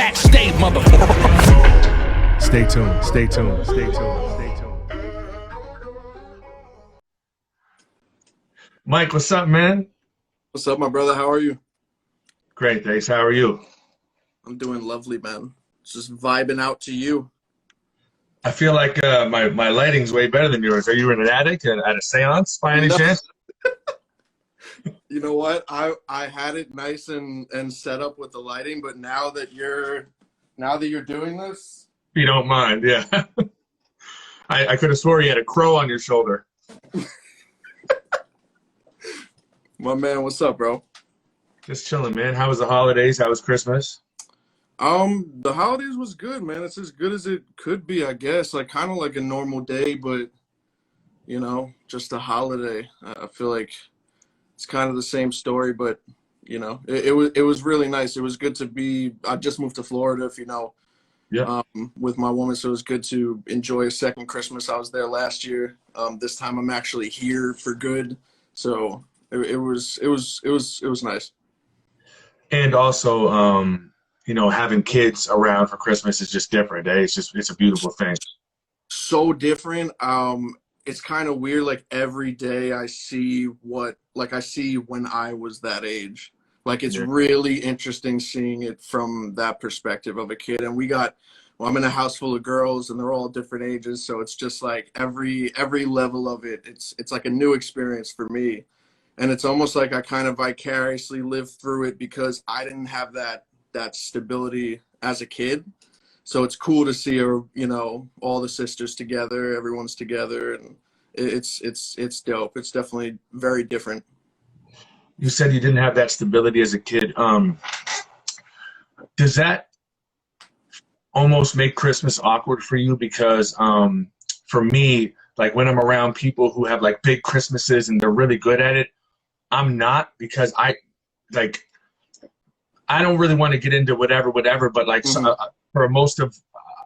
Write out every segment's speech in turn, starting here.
Pat stay, motherfucker. Stay tuned, stay tuned, stay tuned, stay tuned. Mike, what's up, man? What's up, my brother? How are you? Great, thanks. How are you? I'm doing lovely, man. Just vibing out to you. I feel like my lighting's way better than yours. Are you in an attic at a seance by any chance? You know what? I had it nice and set up with the lighting, but now that you're doing this, If you don't mind, yeah. I could have swore you had a crow on your shoulder. my man, what's up, bro? Just chilling, man. How was the holidays? How was Christmas? The holidays was good, man. It's as good as it could be, I guess. Like kind of like a normal day, but you know, just a holiday. I feel like it's kind of the same story, but you know, it was really nice. It was good to be. I just moved to Florida, if you know, Yeah. with my woman, so it was good to enjoy a second Christmas. I was there last year. This time I'm actually here for good, so it was nice. And also, you know, having kids around for Christmas is just different. Eh? It's a beautiful thing. So different. It's kind of weird. Like every day I see I see when I was that age. Like it's really interesting seeing it from that perspective of a kid. And I'm in a house full of girls and they're all different ages. So it's just like every level of it. It's like a new experience for me. And it's almost like I kind of vicariously lived through it because I didn't have that stability as a kid. So it's cool to see you know, all the sisters together, everyone's together, and it's dope. It's definitely very different. You said you didn't have that stability as a kid. Does that almost make Christmas awkward for you? Because for me, like when I'm around people who have like big Christmases and they're really good at it, I'm not, because I don't really want to get into whatever, but like for most of,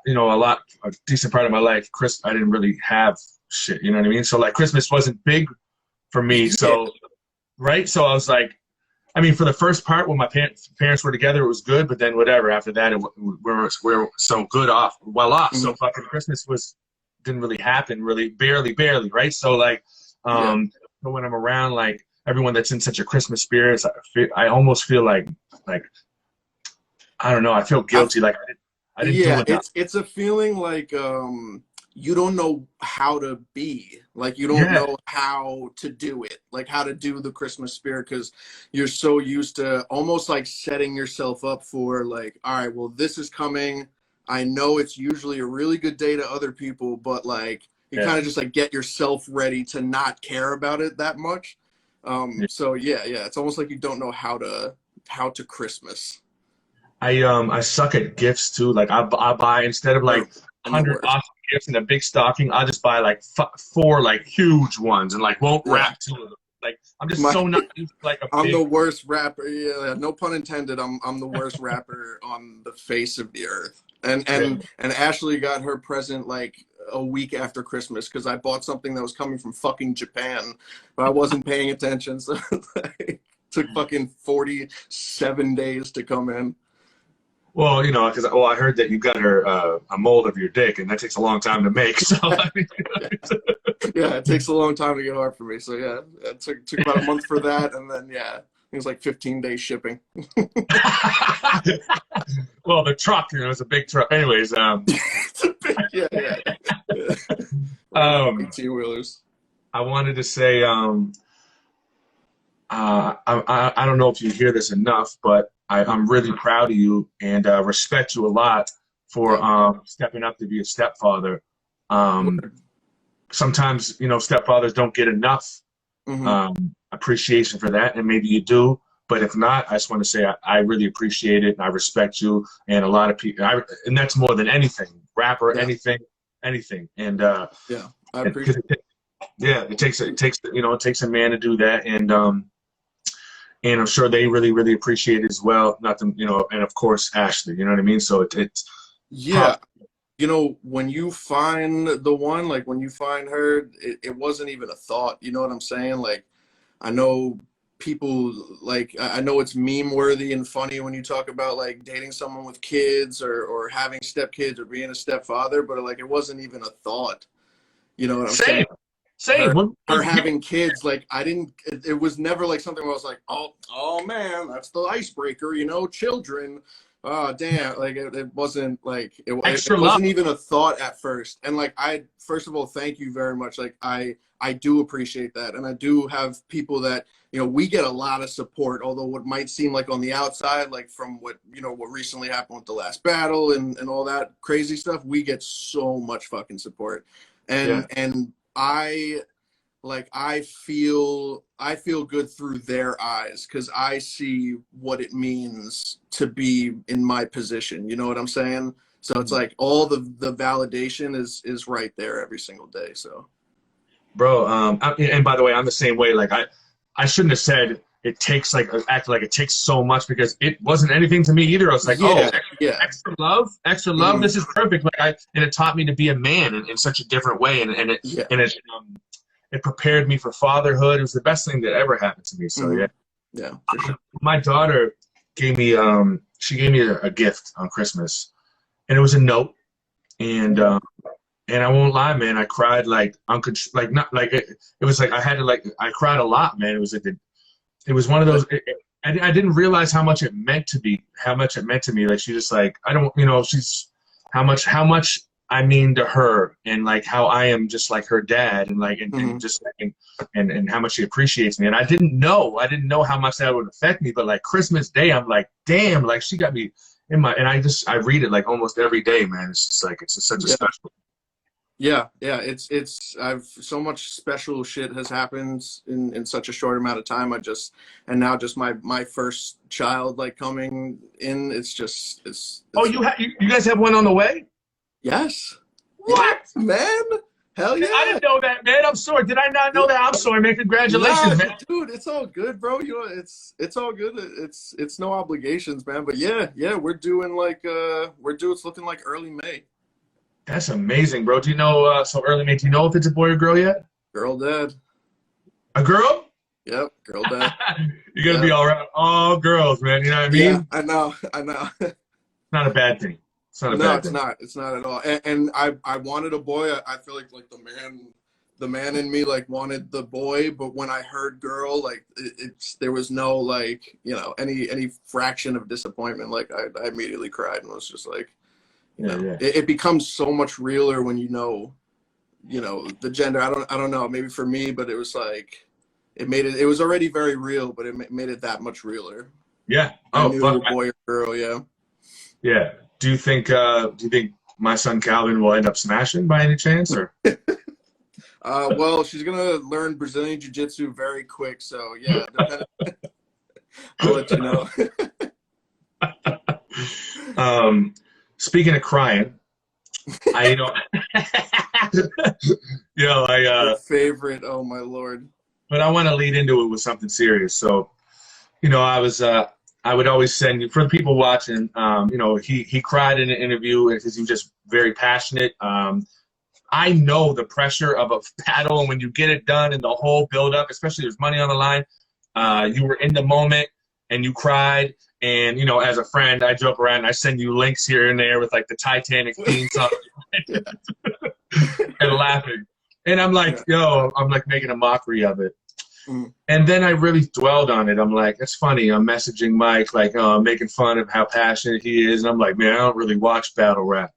you know, a decent part of my life, I didn't really have shit, you know what I mean? So like Christmas wasn't big for me. So, right. So I was like, I mean, for the first part when my parents were together, it was good, but then whatever, after that, we're so well off. So fucking Christmas didn't really happen, really, barely, right? So like, so when I'm around like everyone that's in such a Christmas spirit, I almost feel like I don't know, I feel guilty. Like I didn't do enough. It's a feeling like you don't know how to be, like you don't know how to do it, like how to do the Christmas spirit, because you're so used to almost like setting yourself up for like, all right, well, this is coming. I know it's usually a really good day to other people, but like you kind of just like get yourself ready to not care about it that much. So it's almost like you don't know how to Christmas. I suck at gifts too. Like I buy, instead of like 100 awesome gifts in a big stocking, I'll just buy like 4 like huge ones and like won't wrap 2 of them. Like I'm just so not used to like I'm the worst rapper. Yeah, no pun intended. I'm the worst rapper on the face of the earth. And Ashley got her present like a week after Christmas because I bought something that was coming from fucking Japan, but I wasn't paying attention. So it took fucking 47 days to come in. Well, you know, because I heard that you got her a mold of your dick, and that takes a long time to make. So I mean, yeah, it takes a long time to get hard for me. So yeah, it took about a month for that, and then it was like 15 days shipping. Well, the truck, you know, it's a big truck. Anyways, it's a big, 18-wheelers. I wanted to say, I don't know if you hear this enough, but I'm really proud of you and respect you a lot for stepping up to be a stepfather. Sometimes, you know, stepfathers don't get enough appreciation for that, and maybe you do. But if not, I just want to say I really appreciate it, and I respect you, and a lot of people, and that's more than anything, rapper, anything. And I appreciate it. It takes a man to do that, and I'm sure they really, really appreciate it as well. Not to, you know, and of course Ashley, you know what I mean? So it's you know, when you find the one, like when you find her, it wasn't even a thought. You know what I'm saying? Like I know people like, I know it's meme worthy and funny when you talk about like dating someone with kids or having stepkids or being a stepfather, but like it wasn't even a thought. You know what I'm saying? Same. Her having kids, like I didn't. It was never like something where I was like, oh man, that's the icebreaker, you know, children. Oh damn, like it wasn't like it wasn't even a thought at first. And like first of all, thank you very much. Like I do appreciate that, and I do have people that, you know, we get a lot of support. Although what might seem like on the outside, like from what, you know, what recently happened with the last battle and all that crazy stuff, we get so much fucking support. And I feel good through their eyes because I see what it means to be in my position. You know what I'm saying? So it's like all the validation is right there every single day. So, bro, and by the way, I'm the same way. Like I shouldn't have said it takes act like it takes so much, because it wasn't anything to me either. I was like, extra love. This is perfect. Like and it taught me to be a man in such a different way, and it prepared me for fatherhood. It was the best thing that ever happened to me. So yeah, for sure. My daughter gave me a gift on Christmas, and it was a note, and I won't lie, man, I cried like it was like I cried a lot, man. It was one of those. I didn't realize how much it meant to me. Like she just like, I don't, you know, she's how much I mean to her, and like how I am just like her dad, and like and just like, and how much she appreciates me. And I didn't know how much that would affect me. But like Christmas Day, I'm like, damn, like she got me in my, and I read it like almost every day, man. It's just like it's just such a special. Yeah, it's I've so much special shit has happened in such a short amount of time. And now just my first child like coming in, it's Oh, you guys have one on the way? Yes. What? Man? Hell yeah. I didn't know that, man. I'm sorry. Did I not know that? I'm sorry, man. Congratulations, man. Dude, it's all good, bro. You know, it's all good. It's no obligations, man. But yeah, we're doing like it's looking like early May. That's amazing, bro. Do you know, so early May, do you know if it's a boy or girl yet? Girl dad. A girl? Yep, girl dad. You gotta be all girls, man. You know what I mean? Yeah, I know. Not a bad thing. It's not a bad thing. It's not at all. And I wanted a boy. I feel like the man in me like wanted the boy, but when I heard girl, like there was no like, you know, any fraction of disappointment. Like I immediately cried and was just like, you know, it becomes so much realer when you know the gender. I don't know, maybe for me, but it was like it was already very real, but it made it that much realer. Yeah. I knew boy or girl. Yeah. Do you think my son Calvin will end up smashing by any chance, or? Well, she's gonna learn Brazilian Jiu-Jitsu very quick, so yeah. I'll let you know. Speaking of crying, favorite. Oh my Lord. But I want to lead into it with something serious. So, you know, I would always send you, for the people watching, you know, he cried in an interview because he was just very passionate. I know the pressure of a battle, and when you get it done and the whole build up, especially there's money on the line, you were in the moment and you cried. And, you know, as a friend, I joke around and I send you links here and there with like the Titanic theme song and laughing. And I'm like, I'm like making a mockery of it. And then I really dwelled on it. I'm like, it's funny. I'm messaging Mike, like, making fun of how passionate he is. And I'm like, man, I don't really watch battle rap.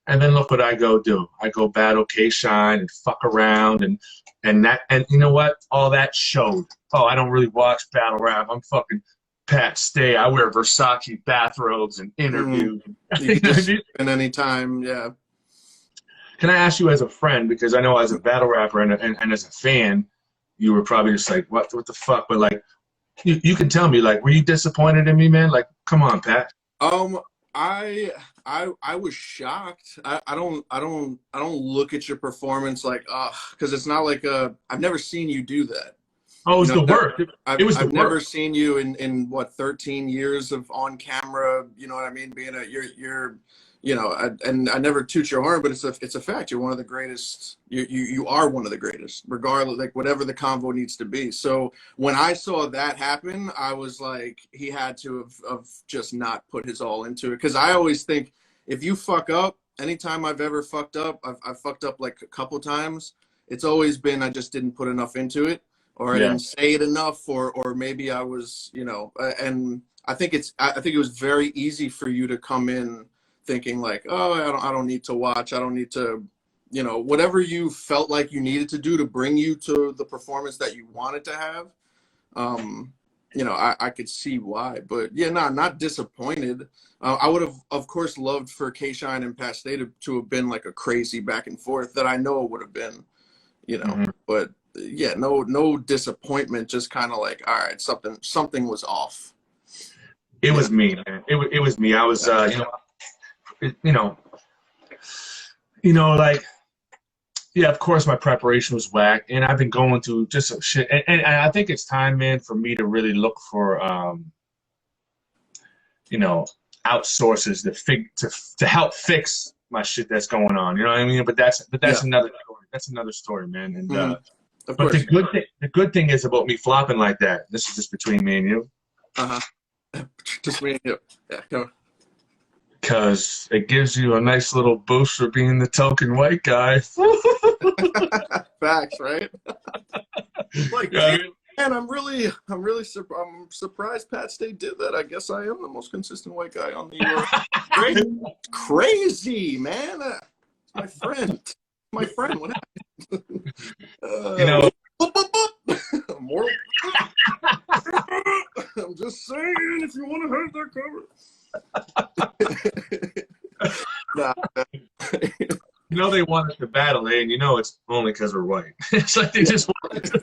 And then look what I go do. I go battle K-Shine and fuck around and you know what? All that showed. Oh, I don't really watch battle rap. I'm fucking Pat Stay. I wear Versace bathrobes and interview. You can just spend any time, yeah. Can I ask you as a friend, because I know as a battle rapper and as a fan, you were probably just like, what the fuck? But like, you can tell me, like, were you disappointed in me, man? Like, come on, Pat. I was shocked. I don't look at your performance like, because it's not like I've never seen you do that. Oh, it was the worst. It was the I've never worst. seen you in what 13 years of on camera. You know what I mean? Being you're you know, and I never toot your horn, but it's a fact. You're one of the greatest. You are one of the greatest, regardless, like whatever the convo needs to be. So when I saw that happen, I was like, he had to have just not put his all into it. Because I always think if you fuck up, anytime I've ever fucked up, I've fucked up like a couple times. It's always been I just didn't put enough into it, or I didn't say it enough, or maybe I was, you know. And I think it was very easy for you to come in thinking like, oh, I don't need to watch. I don't need to, you know, whatever you felt like you needed to do to bring you to the performance that you wanted to have. You know, I could see why, but yeah, not disappointed. I would have, of course, loved for K-Shine and Pat Stay to have been like a crazy back and forth that I know it would have been, you know, but yeah, no disappointment. Just kind of like, all right, something was off. It was me, man. It was me. I was, like, yeah, of course my preparation was whack, and I've been going through just some shit, and I think it's time, man, for me to really look for, outsources to help fix my shit that's going on. You know what I mean? But that's another story. That's another story, man. And but the good thing is about me flopping like that. This is just between me and you. Just me and you. Yeah, come on. Because it gives you a nice little boost for being the token white guy. Facts, right? Like, man, I'm surprised Pat Stay did that. I guess I am the most consistent white guy on the crazy, man. My friend. What happened? Moral. I'm just saying, if you want to hurt that cover. They want us to battle, and it's only because we're white. It's like they just want us to,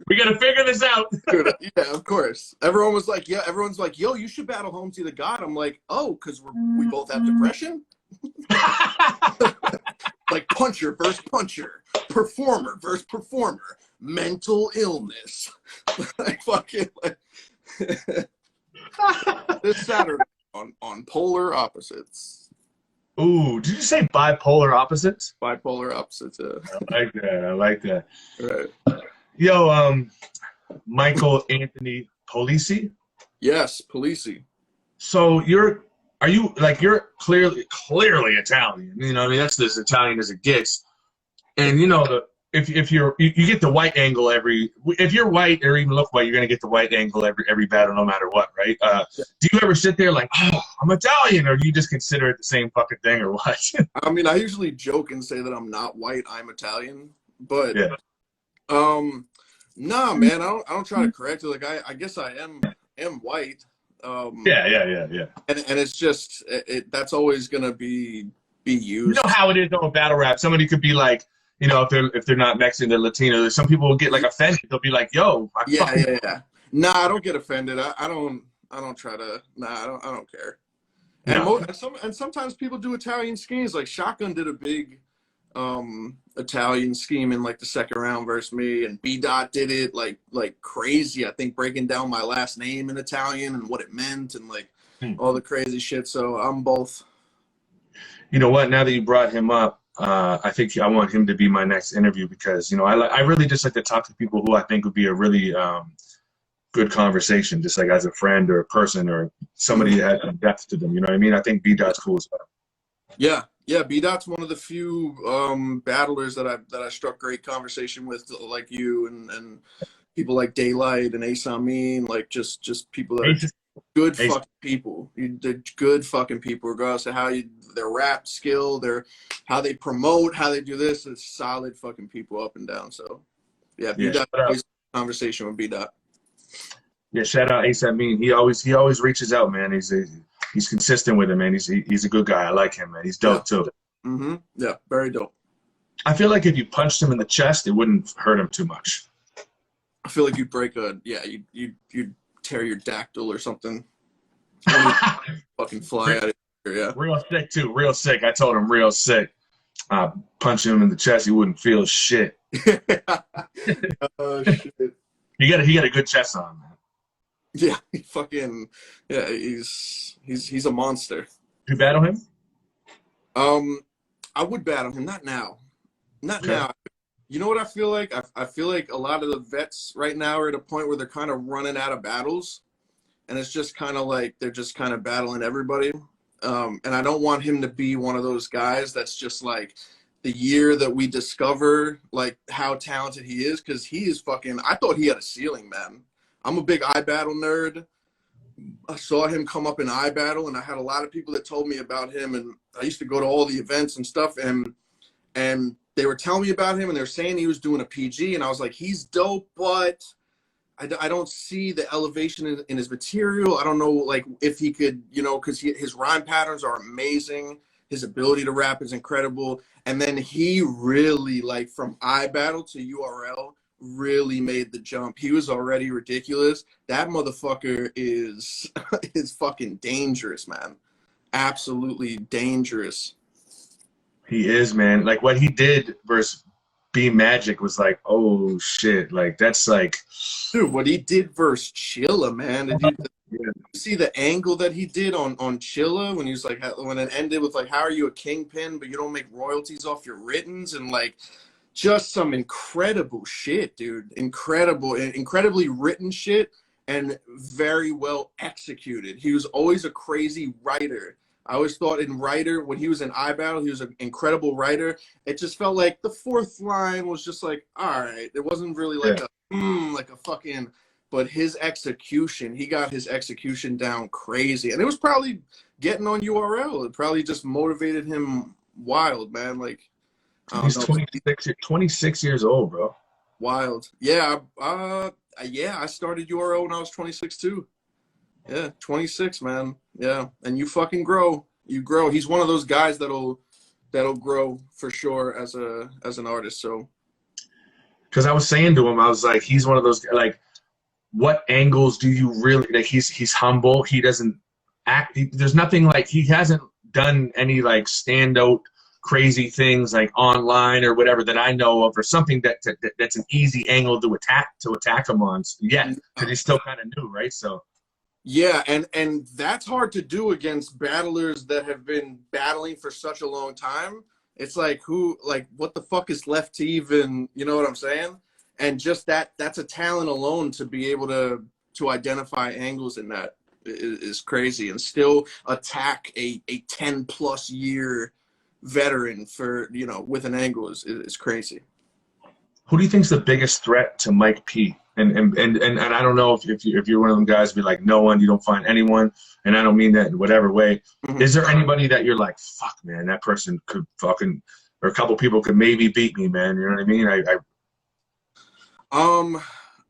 we got to figure this out. Dude, yeah, of course. Everyone's like, yo, you should battle Holmesy the God. I'm like, oh, because we both have depression? Like puncher versus puncher, performer versus performer, mental illness. Like fucking like this Saturday on Polar Opposites. Ooh, did you say bipolar opposites? Bipolar opposites. I like that. Right. Yo, Michael Anthony Polisi. Yes, Polisi. So you're clearly Italian. You know, I mean, that's as Italian as it gets. And if you get the white angle if you're white or even look white, you're gonna get the white angle every battle, no matter what, right? Do you ever sit there like, oh, I'm Italian, or do you just consider it the same fucking thing, or what? I mean, I usually joke and say that I'm not white, I'm Italian, but nah, man, I don't try to correct it. Like I guess I am white. Yeah. And it's just that's always gonna be used. You know how it is on battle rap. Somebody could be like, if they're not Mexican, they're Latino. Some people will get like offended. They'll be like, "Yo, yeah." Nah, I don't get offended. I don't try to. Nah, I don't care. And sometimes people do Italian schemes. Like Shotgun did a big Italian scheme in like the second round versus me, and B Dot did it like crazy. I think breaking down my last name in Italian and what it meant and like all the crazy shit. So I'm both. You know what? Now that you brought him up, I think I want him to be my next interview because I really just like to talk to people who I think would be a really good conversation, just like as a friend or a person or somebody that has some depth to them. You know what I mean? I think B Dot's cool as well. Yeah, B Dot's one of the few battlers that I struck great conversation with, like you and people like Daylight and Ace Amin, like just people that are good fucking people. They're good fucking people, regardless of their rap skill, how they promote, how they do this. It's solid fucking people up and down. So yeah, B Dot always conversation with B Dot. Yeah, shout out Ace Amin. He always reaches out, man. He's consistent with it, man. He's a good guy. I like him, man. He's dope too. Mm-hmm. Yeah, very dope. I feel like if you punched him in the chest, it wouldn't hurt him too much. I feel like you'd break you'd tear your dactyl or something. Fucking fly out of here, yeah. Real sick too, real sick. I told him real sick. Punching him in the chest, he wouldn't feel shit. Oh shit. he got a good chest on, man. Yeah, he's a monster. You battle him? I would battle him, not now. Not Okay. now. You know what I feel like? I feel like a lot of the vets right now are at a point where they're kind of running out of battles. And it's just kind of like they're just kind of battling everybody. And I don't want him to be one of those guys that's just like the year that we discover like how talented he is, because he is fucking, I thought he had a ceiling, man. I'm a big iBattle nerd. I saw him come up in iBattle, and I had a lot of people that told me about him, and I used to go to all the events and stuff, and they were telling me about him, and they were saying he was doing a PG, and I was like, he's dope, but I don't see the elevation in his material. I don't know, like, if he could, you know, because his rhyme patterns are amazing. His ability to rap is incredible. And then he really, like, from iBattle to URL, really made the jump. He was already ridiculous. That motherfucker is fucking dangerous, man. Absolutely dangerous. He is, man. Like, what he did versus B Magic was like, oh shit. Like, that's like, dude, what he did versus Chilla, man. Did you see the angle that he did on Chilla when he was like, when it ended with like, how are you a kingpin but you don't make royalties off your writtens, and like just some incredible shit, dude. Incredibly written shit, and very well executed. He was always a crazy writer. I always thought in writer, when he was in iBattle, he was an incredible writer. It just felt like the fourth line was just like, all right. It wasn't really like like a fucking, but his execution, he got his execution down crazy. And it was probably getting on URL. It probably just motivated him wild, man. Like, he's 26 years old, bro. Wild. Yeah. Yeah, I started URL when I was 26 too. Yeah, 26, man. Yeah, and you fucking grow. You grow. He's one of those guys that'll grow for sure as an artist. So, because I was saying to him, I was like, he's one of those, like, what angles do you really, like, he's humble. He doesn't act. There's nothing, like, he hasn't done any like standout crazy things like online or whatever that I know of, or something that's an easy angle to attack him on. Yeah, because he's still kind of new, right? So. Yeah, and that's hard to do against battlers that have been battling for such a long time. It's like, what the fuck is left to even, you know what I'm saying? And just that's a talent alone to be able to identify angles in that is crazy, and still attack a 10+ year veteran for, you know, with an angle is crazy. Who do you think's the biggest threat to Mike P? And I don't know if you're one of them guys, be like, no one, you don't find anyone, and I don't mean that in whatever way. Mm-hmm. Is there anybody that you're like, fuck, man, that person could fucking, or a couple people could maybe beat me, man? You know what I mean?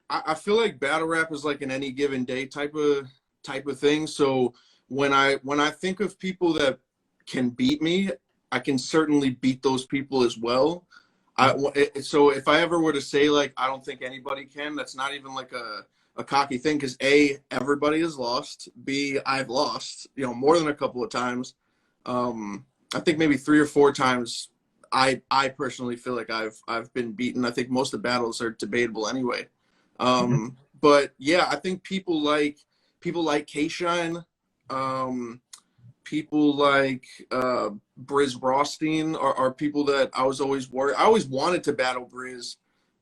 I feel like battle rap is like an any given day type of thing. So when I think of people that can beat me, I can certainly beat those people as well. So if I ever were to say, like, I don't think anybody can, that's not even like a cocky thing, because A, everybody has lost. B, I've lost, you know, more than a couple of times. I think maybe 3 or 4 times I personally feel like I've been beaten. I think most of the battles are debatable anyway. But yeah, I think people like K-Shine, people like Briz Rothstein are people that I was always worried. I always wanted to battle Briz,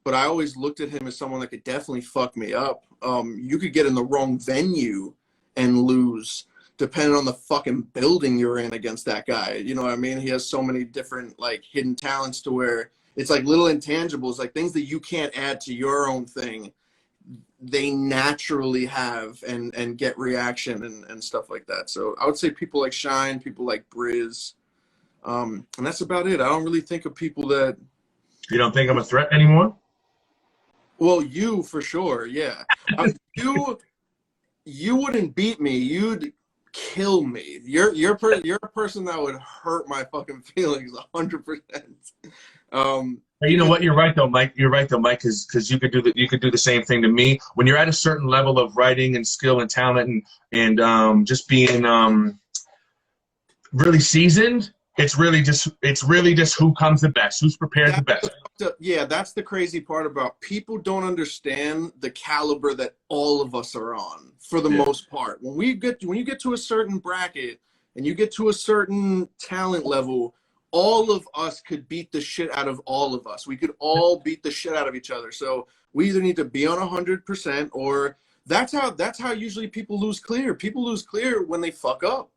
but I always looked at him as someone that could definitely fuck me up. You could get in the wrong venue and lose, depending on the fucking building you're in against that guy. You know what I mean? He has so many different like hidden talents to where it's like little intangibles, like things that you can't add to your own thing. They naturally have and get reaction and stuff like that. So I would say people like Shine, people like Briz, and that's about it. I don't really think of people that. You don't think I'm a threat anymore? Well, you for sure, yeah. You wouldn't beat me. You'd kill me. You're a person that would hurt my fucking feelings 100%. You know what? You're right though, Mike. You're right though, Mike, because you could do the same thing to me. When you're at a certain level of writing and skill and talent and just being really seasoned, it's really just who comes the best, who's prepared the best. that's the crazy part about people don't understand the caliber that all of us are on for the most part. When you get to a certain bracket and you get to a certain talent level, all of us could beat the shit out of all of us. We could all beat the shit out of each other. So we either need to be on 100%, or that's how usually people lose clear. People lose clear when they fuck up.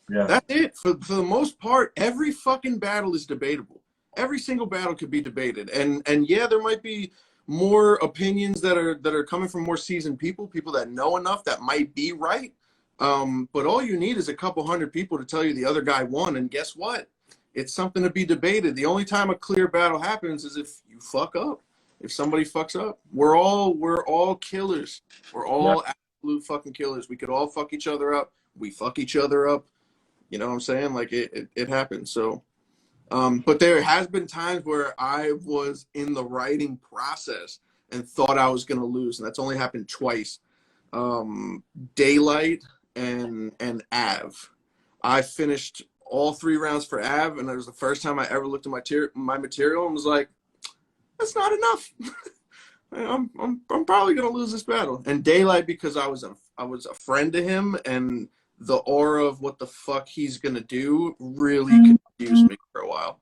Yeah. That's it. For the most part, every fucking battle is debatable. Every single battle could be debated. And yeah, there might be more opinions that are coming from more seasoned people that know enough that might be right. But all you need is a couple hundred people to tell you the other guy won, and guess what? It's something to be debated. The only time a clear battle happens is if you fuck up. If somebody fucks up. We're all killers. We're all absolute fucking killers. We could all fuck each other up. We fuck each other up. You know what I'm saying? Like it happens. So, but there has been times where I was in the writing process and thought I was going to lose. And that's only happened twice. Daylight and Av. I finished all 3 rounds for Av. And it was the first time I ever looked at my material and was like, that's not enough. I'm probably going to lose this battle. And Daylight, because I was a friend to him, and the aura of what the fuck he's gonna do really confused me for a while.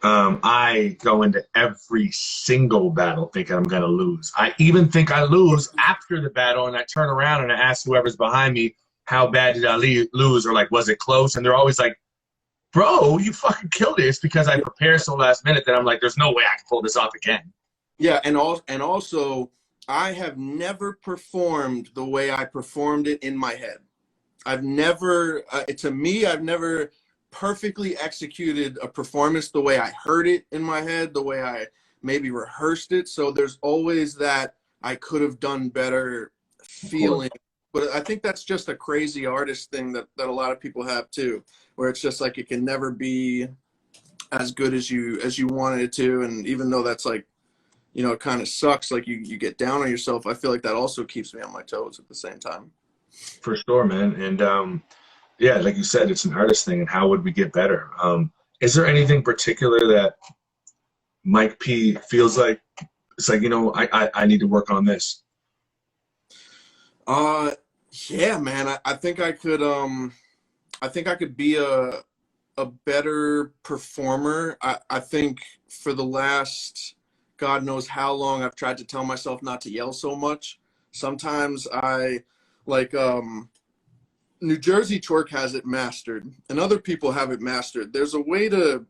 I go into every single battle thinking I'm gonna lose. I even think I lose after the battle, and I turn around and I ask whoever's behind me, how bad did I lose, or like, was it close? And they're always like, bro, you fucking killed it. It's because I prepare so last minute that I'm like, there's no way I can pull this off again. Yeah, and also I have never performed the way I performed it in my head. I've never, to me, I've never perfectly executed a performance the way I heard it in my head, the way I maybe rehearsed it. So there's always that I could have done better feeling. But I think that's just a crazy artist thing that a lot of people have too, where it's just like it can never be as good as you wanted it to. And even though that's like, you know, it kind of sucks, like you get down on yourself, I feel like that also keeps me on my toes at the same time. For sure, man. And yeah, like you said, it's an artist thing, and how would we get better? Is there anything particular that Mike P feels like it's like, you know, I need to work on this? Yeah, man, I think I could be a better performer. I think for the last God knows how long I've tried to tell myself not to yell so much. Sometimes I like New Jersey Twerk has it mastered, and other people have it mastered. There's a way to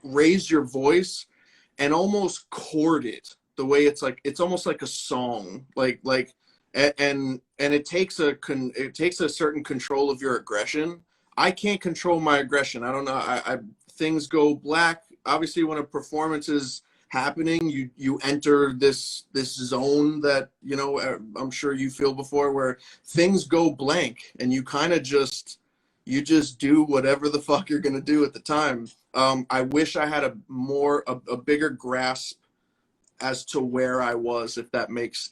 raise your voice and almost chord it the way it's like, it's almost like a song, and it takes a certain control of your aggression. I can't control my aggression. I don't know. Things go black. Obviously, when a performance is happening, you enter this zone that, you know, I'm sure you feel before, where things go blank and you kind of just do whatever the fuck you're gonna do at the time. I wish I had a bigger grasp as to where I was, if that makes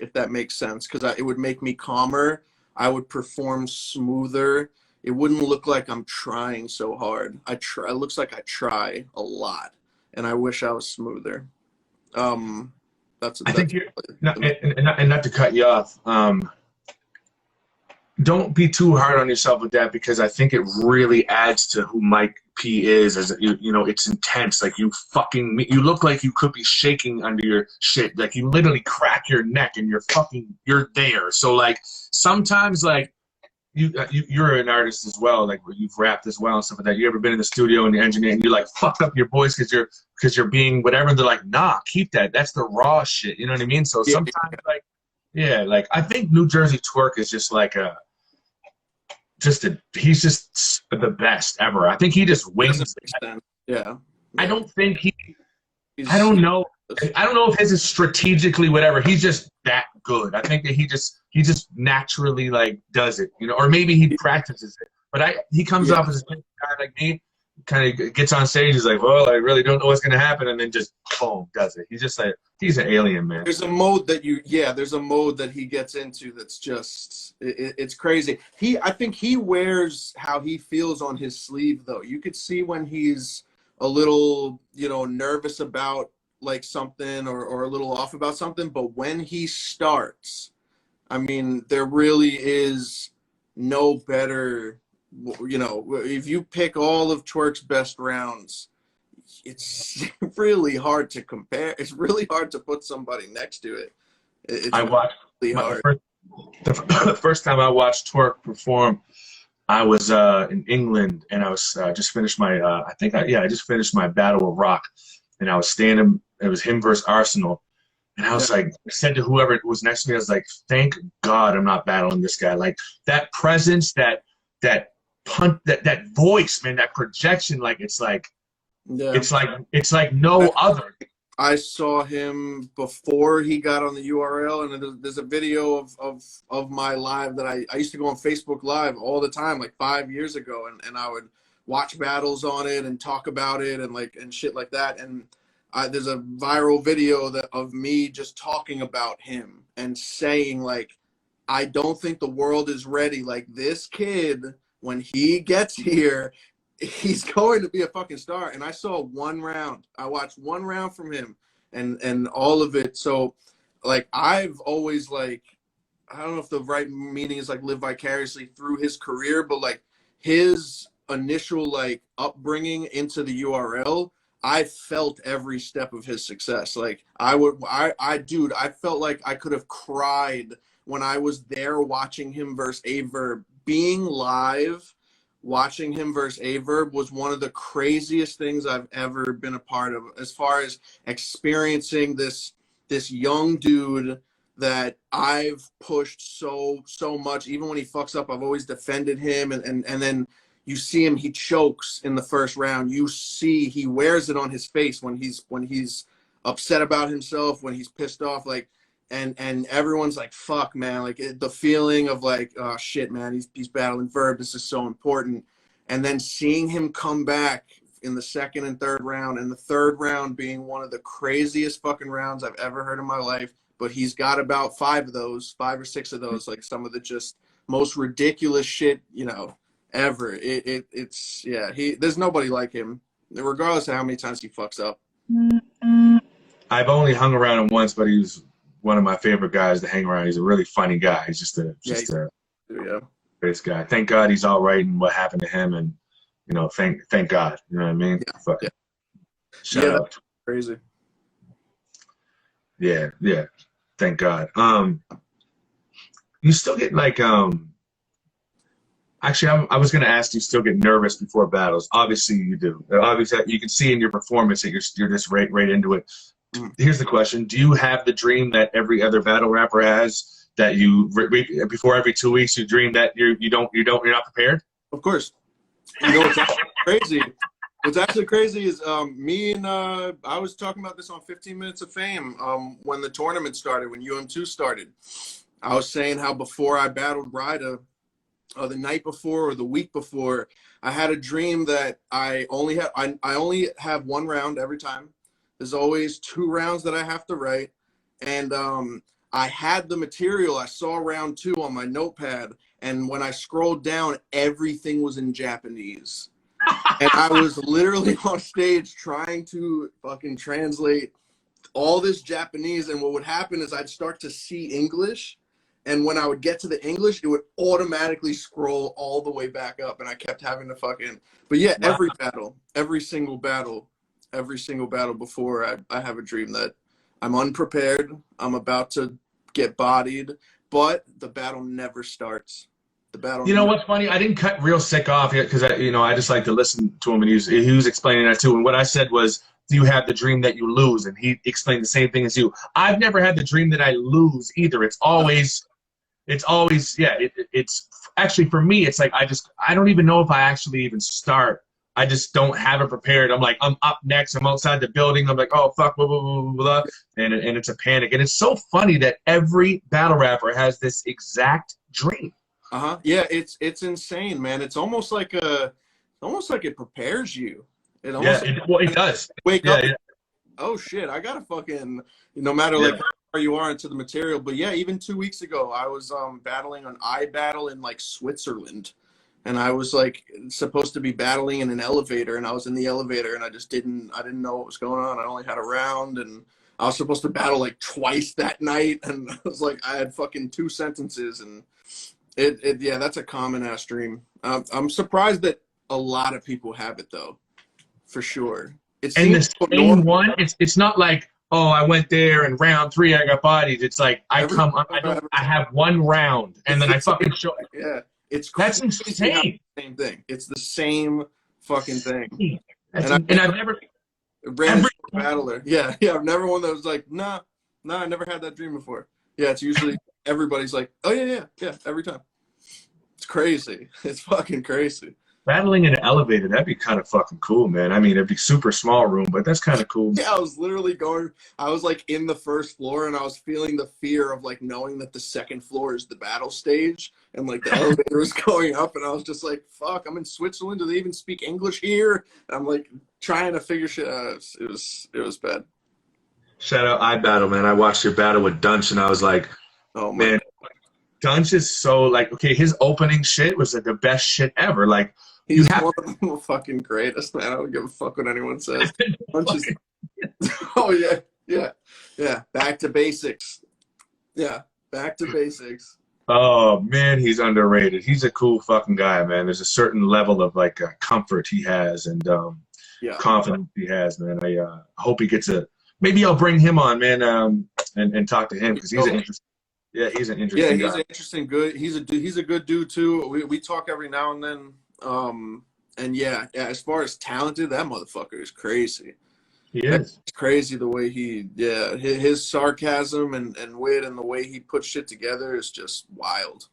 sense, because it would make me calmer. I would perform smoother. It wouldn't look like I'm trying so hard. It looks like I try a lot, and I wish I was smoother. I think you're not to cut you off. Don't be too hard on yourself with that, because I think it really adds to who Mike P is. As you know, it's intense. Like you look like you could be shaking under your shit. Like you literally crack your neck and you're there. So like sometimes like you're an artist as well. Like you've rapped as well and stuff like that. You ever been in the studio and the engineer and you like fuck up your voice because you're being whatever. And they're like, nah, keep that. That's the raw shit. You know what I mean? So sometimes like, yeah, like I think New Jersey Twerk is just like he's just the best ever. I think he just wins. Yeah. I don't think I don't know if his is strategically whatever. He's just that good. I think that he just naturally like does it, you know, or maybe he practices it. But he comes off as a guy like me, kind of gets on stage, he's like, well, I really don't know what's gonna happen, and then just boom, does it. He's just like, he's an alien, man. There's a mode that he gets into that's just it's crazy. I think he wears how he feels on his sleeve, though. You could see when he's a little, you know, nervous about like something or a little off about something. But when he starts, I mean, there really is no better, you know, if you pick all of Twerk's best rounds, it's really hard to compare. It's really hard to put somebody next to it. It's I watched really hard. the first time I watched Twerk perform. I was in England, and I was just finished my I just finished my Battle of Rock, and I was standing. It was him versus Arsenal, and I was like, I said to whoever was next to me, I was like, thank God I'm not battling this guy. Like that presence, that punch, that voice, man, that projection, like it's like no other. I saw him before he got on the URL, and there's a video of my live that I used to go on Facebook Live all the time, like 5 years ago, and I would watch battles on it and talk about it and shit like that. And there's a viral video of me just talking about him and saying, like, I don't think the world is ready. Like, this kid, when he gets here, he's going to be a fucking star. And I saw one round. I watched one round from him and all of it. So, like, I've always, like, I don't know if the right meaning is, like, live vicariously through his career, but, like, his initial, like, upbringing into the URL, I felt every step of his success. Like, dude, I felt like I could have cried when I was there watching him versus Averb. Being live, watching him versus Averb was one of the craziest things I've ever been a part of, as far as experiencing this young dude that I've pushed so much. Even when he fucks up, I've always defended him, and then you see him, he chokes in the first round. You see he wears it on his face when he's upset about himself, when he's pissed off, like, and everyone's like, fuck, man, like the feeling of like, oh shit, man, he's battling Verb, this is so important. And then seeing him come back in the second and third round, and the third round being one of the craziest fucking rounds I've ever heard in my life. But he's got about 5 or 6 of those, like some of the just most ridiculous shit, you know, ever. It's there's nobody like him, regardless of how many times he fucks up. I've only hung around him once, but he's one of my favorite guys to hang around. He's a really funny guy. He's just a great guy. Thank God he's all right and what happened to him, and you know, thank God. You know what I mean? Yeah. Fuck it. Shout out. That's crazy. Yeah. Thank God. You still get like actually, I was going to ask, do you still get nervous before battles? Obviously you do. Obviously you can see in your performance that you're just right into it. Here's the question: do you have the dream that every other battle rapper has, that you before every 2 weeks you dream that you're not prepared? Of course. You know what's actually crazy? What's actually crazy is me and I was talking about this on 15 Minutes of Fame when the tournament started, when UM2 started. I was saying how before I battled Ryder, the night before or the week before, I had a dream that I only have one round every time. There's always 2 rounds that I have to write. And I had the material. I saw round 2 on my notepad. And when I scrolled down, everything was in Japanese. And I was literally on stage trying to fucking translate all this Japanese. And what would happen is I'd start to see English. And when I would get to the English, it would automatically scroll all the way back up. And I kept having to fucking, but yeah, every battle, every single battle before I have a dream that I'm unprepared, I'm about to get bodied, but the battle never starts. The battle. You know what's funny? I didn't cut real sick off yet because I just like to listen to him, and he was explaining that too. And what I said was, do you have the dream that you lose? And he explained the same thing as you. I've never had the dream that I lose either. It's always it's actually, for me, it's like I don't even know if I actually even start. I just don't have it prepared. I'm like, I'm up next. I'm outside the building. I'm like, oh, fuck, blah, blah, blah, blah, and it's a panic. And it's so funny that every battle rapper has this exact dream. Yeah, it's insane, man. It's almost like it prepares you. It does. Wake up. Yeah. Oh shit, I gotta fucking, no matter like how far you are into the material. But yeah, even 2 weeks ago, I was battling an iBattle in like Switzerland. and I was like supposed to be battling in an elevator, and I was in the elevator, and I didn't know what was going on. I only had a round, and I was supposed to battle like twice that night, and I was like, I had fucking 2 sentences, and yeah, that's a common ass dream. I'm surprised that a lot of people have it though, for sure. And the same one, it's not like, oh, I went there and round 3 I got bodied. It's like I have 1 round and then I fucking show. Yeah, that's insane. Same thing. It's the same fucking thing. And I've never ran into a battler. Yeah, I've never one that was like, nah, I never had that dream before. Yeah, it's usually everybody's like, oh yeah, every time. It's crazy. It's fucking crazy. Battling in an elevator, that'd be kind of fucking cool, man. I mean, it'd be super small room, but that's kind of cool. Yeah, I was literally I was like in the 1st floor, and I was feeling the fear of like knowing that the 2nd floor is the battle stage, and like the elevator was going up, and I was just like, fuck, I'm in Switzerland. Do they even speak English here? And I'm like trying to figure shit out. It was bad. Shout out iBattle, man. I watched your battle with Dunch, and I was like, oh man, Dunch is so like, okay, his opening shit was like the best shit ever. Like, he's one of the fucking greatest, man. I don't give a fuck what anyone says. Oh yeah. Back to basics. Yeah, back to basics. Oh man, he's underrated. He's a cool fucking guy, man. There's a certain level of like comfort he has and confidence he has, man. I hope he gets maybe I'll bring him on, man, and talk to him because he's an interesting. Yeah, he's an interesting guy. Yeah, he's an interesting good. He's a good dude too. We talk every now and then. And yeah, as far as talented, that motherfucker is crazy. He is. It's crazy the way his sarcasm and wit and the way he puts shit together is just wild.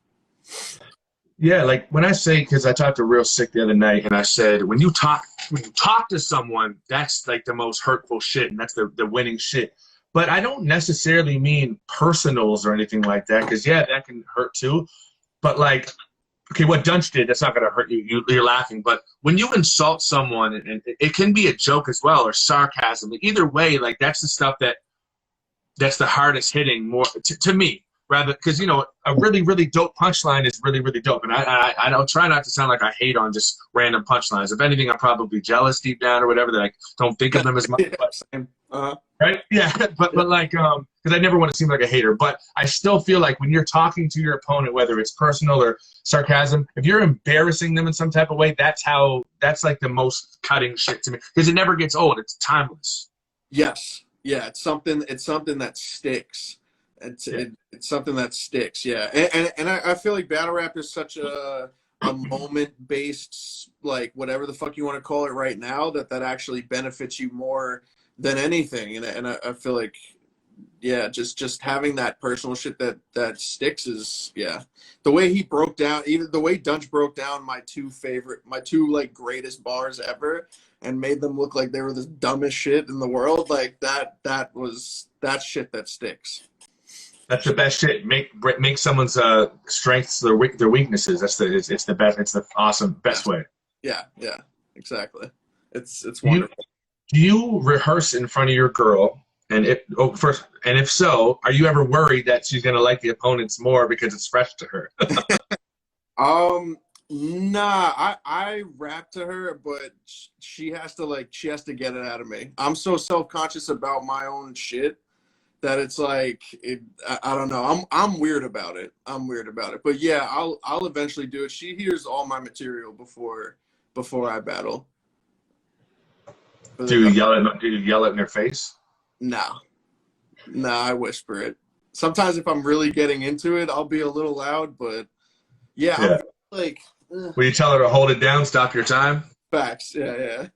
Yeah, like when I say, because I talked to Real Sick the other night, and I said, when you talk to someone, that's like the most hurtful shit, and that's the winning shit. But I don't necessarily mean personals or anything like that, because yeah, that can hurt too. But like, okay, what Dunch did, that's not going to hurt you. You're laughing. But when you insult someone, and it can be a joke as well, or sarcasm. Either way, like that's the stuff that's the hardest hitting more to me. Rather, because you know, a really, really dope punchline is really, really dope. And I don't try not to sound like I hate on just random punchlines. If anything, I'm probably jealous deep down or whatever that I don't think of them as much. But, right? Yeah, but like, because I never want to seem like a hater. But I still feel like when you're talking to your opponent, whether it's personal or sarcasm, if you're embarrassing them in some type of way, that's like the most cutting shit to me because it never gets old. It's timeless. Yes. Yeah. It's something that sticks. It's something that sticks. Yeah. And I feel like battle rap is such a moment based, like whatever the fuck you want to call it right now, that actually benefits you more than anything. And I feel like, yeah, just having that personal shit that sticks is, yeah. The way he broke down, even the way Dunch broke down my two like greatest bars ever and made them look like they were the dumbest shit in the world, like that shit that sticks. That's the best shit. Make someone's strengths their weaknesses. It's the best. It's the awesome best way. Yeah, exactly. It's wonderful. Do you rehearse in front of your girl? And if so, are you ever worried that she's gonna like the opponents more because it's fresh to her? Nah. I rap to her, but she has to get it out of me. I'm so self-conscious about my own shit that it's like I don't know. I'm weird about it. But yeah, I'll eventually do it. She hears all my material before I battle. Do you yell it in her face? No, I whisper it. Sometimes if I'm really getting into it, I'll be a little loud. But yeah. I'm like. Will you tell her to hold it down? Stop your time. Facts. Yeah.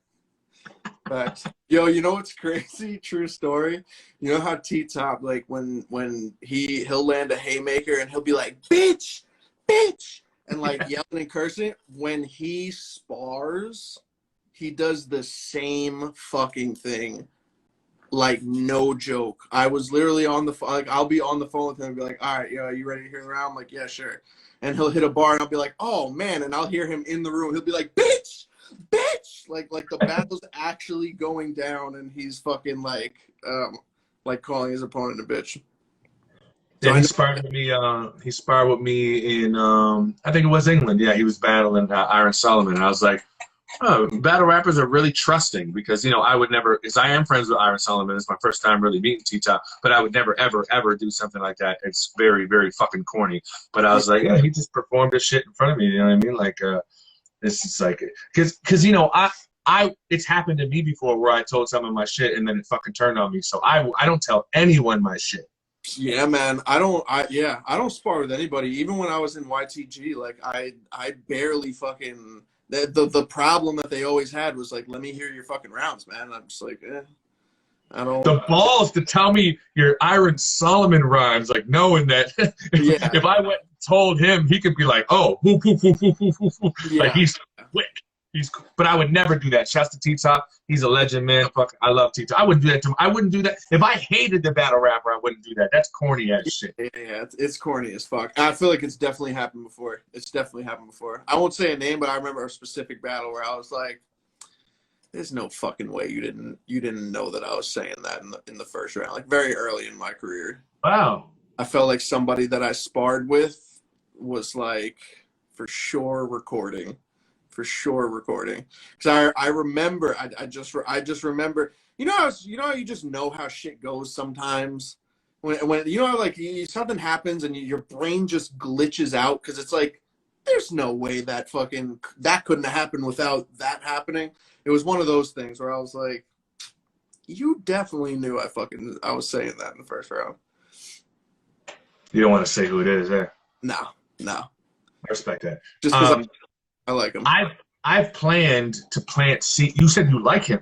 Facts. Yo, you know what's crazy? True story. You know how T-Top, like when he'll land a haymaker and he'll be like, bitch, and like yelling and cursing. When he spars, he does the same fucking thing. Like, no joke. I was literally on the phone. Like, I'll be on the phone with him and be like, all right, yo, you ready to hear the round? I'm like, yeah, sure. And he'll hit a bar and I'll be like, oh man. And I'll hear him in the room. He'll be like, bitch. Like the battle's actually going down and he's fucking like calling his opponent a bitch. Yeah, he sparred with me. He sparred with me in I think it was England. Yeah, he was battling Iron Solomon. And I was like, oh, battle rappers are really trusting because I would never, because I am friends with Iron Solomon. It's my first time really meeting T-Top, but I would never ever ever do something like that. It's very very fucking corny. But I was like, yeah, he just performed this shit in front of me. You know what I mean? Like, it's just like, because it's happened to me before where I told someone my shit and then it fucking turned on me. So I don't tell anyone my shit. Yeah, man. I don't spar with anybody. Even when I was in YTG, like I barely fucking the problem that they always had was like, let me hear your fucking rounds, man. I'm just like, I don't. The balls to tell me your Iron Solomon rhymes, like knowing that if I went and told him, he could be like, oh, whoop, whoop, whoop, whoop, whoop, whoop. Yeah. Like he's quick. But I would never do that. Shouts to T-Top. He's a legend, man. Fuck, I love T-Top. I wouldn't do that to him. I wouldn't do that. If I hated the battle rapper, I wouldn't do that. That's corny ass shit. Yeah, it's corny as fuck. I feel like it's definitely happened before. I won't say a name, but I remember a specific battle where I was like, there's no fucking way you didn't know that I was saying that in the first round. Like very early in my career. Wow. I felt like somebody that I sparred with was like for sure recording. Because I remember, I just remember, how you just know how shit goes sometimes when like something happens and your brain just glitches out because it's like there's no way that couldn't have happened without that happening. It was one of those things where I was like, you definitely knew I was saying that in the first round. You don't want to say who it is, eh? No. I respect that. Just because I like him. I've planned to plant seed. You said you like him.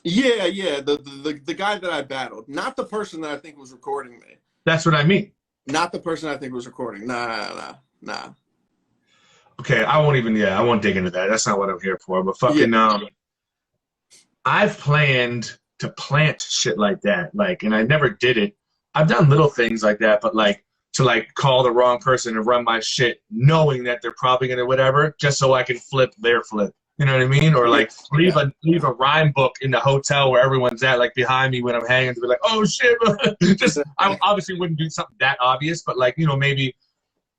Yeah. The guy that I battled, not the person that I think was recording me. That's what I mean. Not the person I think was recording. Nah. Okay, I won't dig into that. That's not what I'm here for. But fucking, I've planned to plant shit like that. Like, and I never did it. I've done little things like that, but like, to like call the wrong person and run my shit knowing that they're probably gonna whatever just so I can flip their flip. You know what I mean? Or like leave a rhyme book in the hotel where everyone's at, like behind me when I'm hanging to be like, oh shit. Just I obviously wouldn't do something that obvious, but like, maybe